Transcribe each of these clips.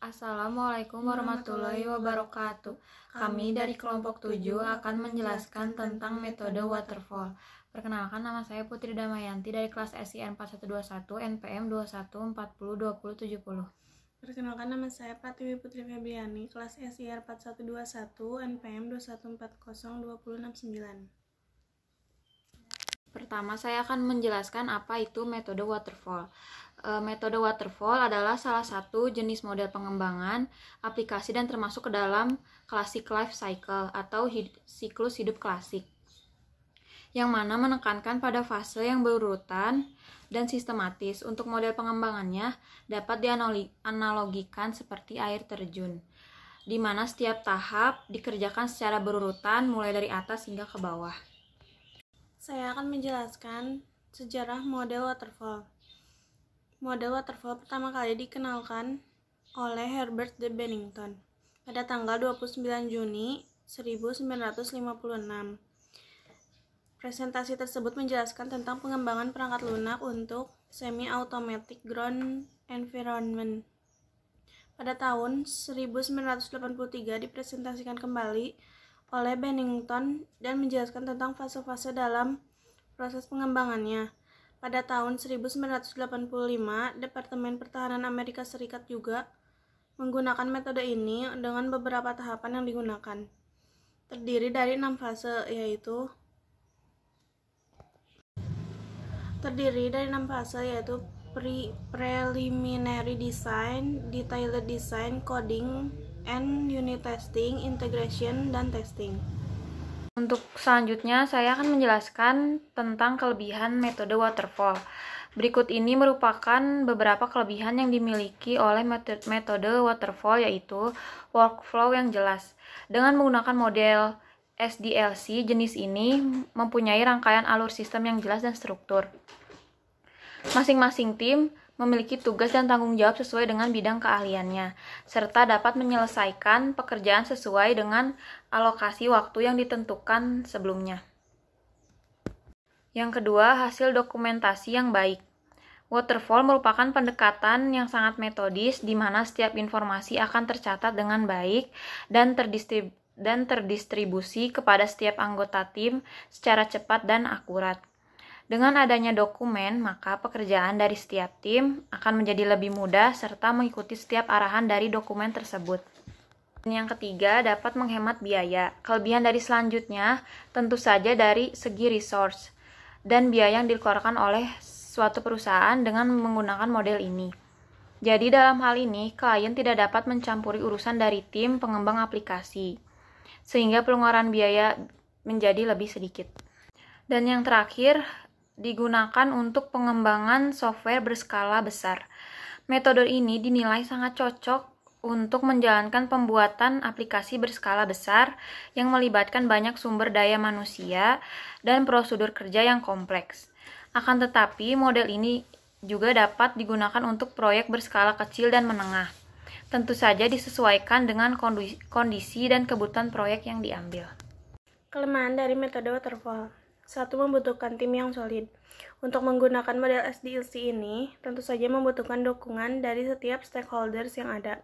Assalamualaikum warahmatullahi wabarakatuh. Kami dari kelompok 7 akan menjelaskan tentang metode waterfall. Perkenalkan, nama saya Putri Damayanti dari kelas SIN 4121 NPM 21402070. Perkenalkan, nama saya Pratiwi Putri Febriani, kelas SIR 4121 NPM 21402069. Pertama, saya akan menjelaskan apa itu metode waterfall. Metode waterfall adalah salah satu jenis model pengembangan aplikasi dan termasuk ke dalam classic life cycle atau siklus hidup klasik, yang mana menekankan pada fase yang berurutan dan sistematis. Untuk model pengembangannya dapat dianalogikan seperti air terjun, di mana setiap tahap dikerjakan secara berurutan mulai dari atas hingga ke bawah. Saya akan menjelaskan sejarah model waterfall. Model waterfall pertama kali dikenalkan oleh Herbert de Bennington pada tanggal 29 Juni 1956. Presentasi tersebut menjelaskan tentang pengembangan perangkat lunak untuk semi-automatic ground environment. Pada tahun 1983 dipresentasikan kembali oleh Bennington dan menjelaskan tentang fase-fase dalam proses pengembangannya. Pada tahun 1985, Departemen Pertahanan Amerika Serikat juga menggunakan metode ini dengan beberapa tahapan yang digunakan. Terdiri dari 6 fase, yaitu preliminary design, detailed design, coding, and unit testing, integration, dan testing. Untuk selanjutnya, saya akan menjelaskan tentang kelebihan metode waterfall. Berikut ini merupakan beberapa kelebihan yang dimiliki oleh metode waterfall, yaitu workflow yang jelas. Dengan menggunakan model SDLC, jenis ini mempunyai rangkaian alur sistem yang jelas dan struktur. Masing-masing tim memiliki tugas dan tanggung jawab sesuai dengan bidang keahliannya, serta dapat menyelesaikan pekerjaan sesuai dengan alokasi waktu yang ditentukan sebelumnya. Yang kedua, hasil dokumentasi yang baik. Waterfall merupakan pendekatan yang sangat metodis, di mana setiap informasi akan tercatat dengan baik dan terdistribusi kepada setiap anggota tim secara cepat dan akurat. Dengan adanya dokumen, maka pekerjaan dari setiap tim akan menjadi lebih mudah serta mengikuti setiap arahan dari dokumen tersebut. Yang ketiga, dapat menghemat biaya. Kelebihan dari selanjutnya tentu saja dari segi resource dan biaya yang dikeluarkan oleh suatu perusahaan dengan menggunakan model ini. Jadi dalam hal ini, klien tidak dapat mencampuri urusan dari tim pengembang aplikasi, sehingga pengeluaran biaya menjadi lebih sedikit. Dan yang terakhir, digunakan untuk pengembangan software berskala besar. Metode ini dinilai sangat cocok untuk menjalankan pembuatan aplikasi berskala besar yang melibatkan banyak sumber daya manusia dan prosedur kerja yang kompleks. Akan tetapi, model ini juga dapat digunakan untuk proyek berskala kecil dan menengah. Tentu saja disesuaikan dengan kondisi dan kebutuhan proyek yang diambil. Kelemahan dari metode waterfall. 1. Membutuhkan tim yang solid. Untuk menggunakan model SDLC ini, tentu saja membutuhkan dukungan dari setiap stakeholders yang ada.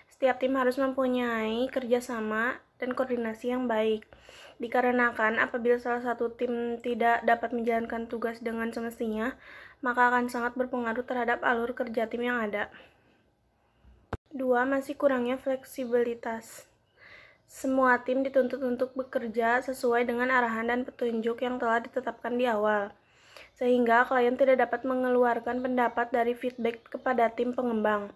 Setiap tim harus mempunyai kerjasama dan koordinasi yang baik. Dikarenakan apabila salah satu tim tidak dapat menjalankan tugas dengan semestinya, maka akan sangat berpengaruh terhadap alur kerja tim yang ada. 2. Masih kurangnya fleksibilitas. Semua tim dituntut untuk bekerja sesuai dengan arahan dan petunjuk yang telah ditetapkan di awal, sehingga klien tidak dapat mengeluarkan pendapat dari feedback kepada tim pengembang.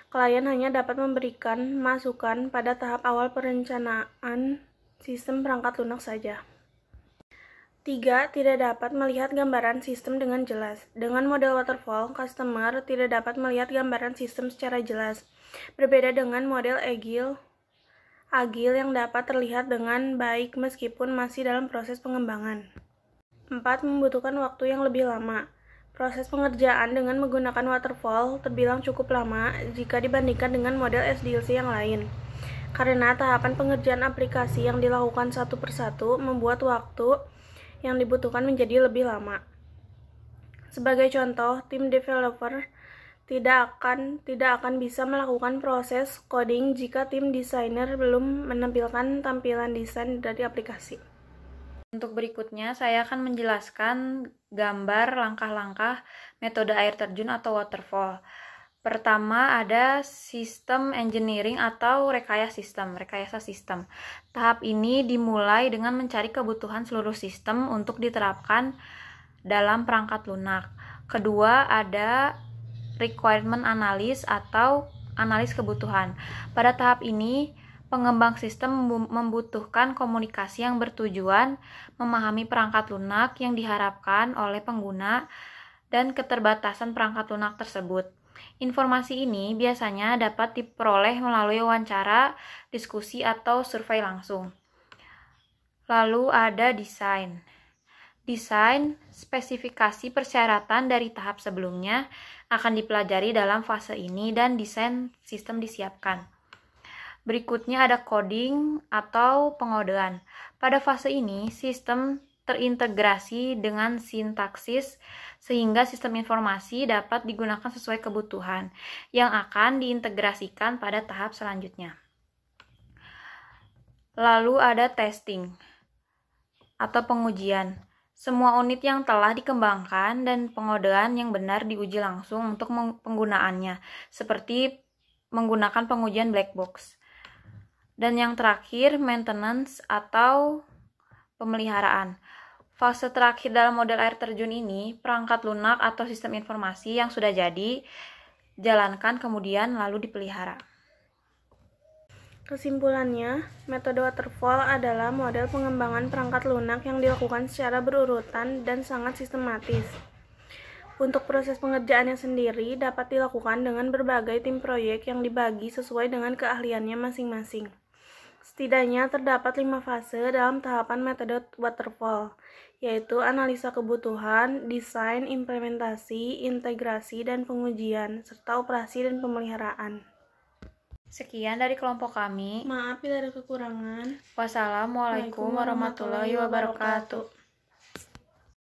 Klien hanya dapat memberikan masukan pada tahap awal perencanaan sistem perangkat lunak saja. 3. Tidak dapat melihat gambaran sistem dengan jelas. Dengan model waterfall, customer tidak dapat melihat gambaran sistem secara jelas. Berbeda dengan model agile yang dapat terlihat dengan baik meskipun masih dalam proses pengembangan. 4. Membutuhkan waktu yang lebih lama. Proses pengerjaan dengan menggunakan waterfall terbilang cukup lama jika dibandingkan dengan model SDLC yang lain, karena tahapan pengerjaan aplikasi yang dilakukan satu persatu membuat waktu yang dibutuhkan menjadi lebih lama. Sebagai contoh, tim developer tidak akan bisa melakukan proses coding jika tim desainer belum menampilkan tampilan desain dari aplikasi. Untuk berikutnya, saya akan menjelaskan gambar langkah-langkah metode air terjun atau waterfall. Pertama ada sistem engineering atau rekayasa sistem. Tahap ini dimulai dengan mencari kebutuhan seluruh sistem untuk diterapkan dalam perangkat lunak. Kedua ada requirement analysis atau analis kebutuhan. Pada tahap ini, pengembang sistem membutuhkan komunikasi yang bertujuan memahami perangkat lunak yang diharapkan oleh pengguna dan keterbatasan perangkat lunak tersebut. Informasi ini biasanya dapat diperoleh melalui wawancara, diskusi, atau survei langsung. Lalu ada desain. Desain, spesifikasi persyaratan dari tahap sebelumnya akan dipelajari dalam fase ini dan desain sistem disiapkan. Berikutnya ada coding atau pengodean. Pada fase ini, sistem terintegrasi dengan sintaksis sehingga sistem informasi dapat digunakan sesuai kebutuhan yang akan diintegrasikan pada tahap selanjutnya. Lalu ada testing atau pengujian. Semua unit yang telah dikembangkan dan pengodean yang benar diuji langsung untuk penggunaannya, seperti menggunakan pengujian black box. Dan yang terakhir, maintenance atau pemeliharaan. Fase terakhir dalam model air terjun ini, perangkat lunak atau sistem informasi yang sudah jadi, jalankan kemudian lalu dipelihara. Kesimpulannya, metode waterfall adalah model pengembangan perangkat lunak yang dilakukan secara berurutan dan sangat sistematis. Untuk proses pengerjaannya sendiri dapat dilakukan dengan berbagai tim proyek yang dibagi sesuai dengan keahliannya masing-masing. Setidaknya terdapat 5 fase dalam tahapan metode waterfall, yaitu analisa kebutuhan, desain, implementasi, integrasi, dan pengujian, serta operasi dan pemeliharaan. Sekian dari kelompok kami. Maaf bila ada kekurangan. Wassalamualaikum warahmatullahi wabarakatuh.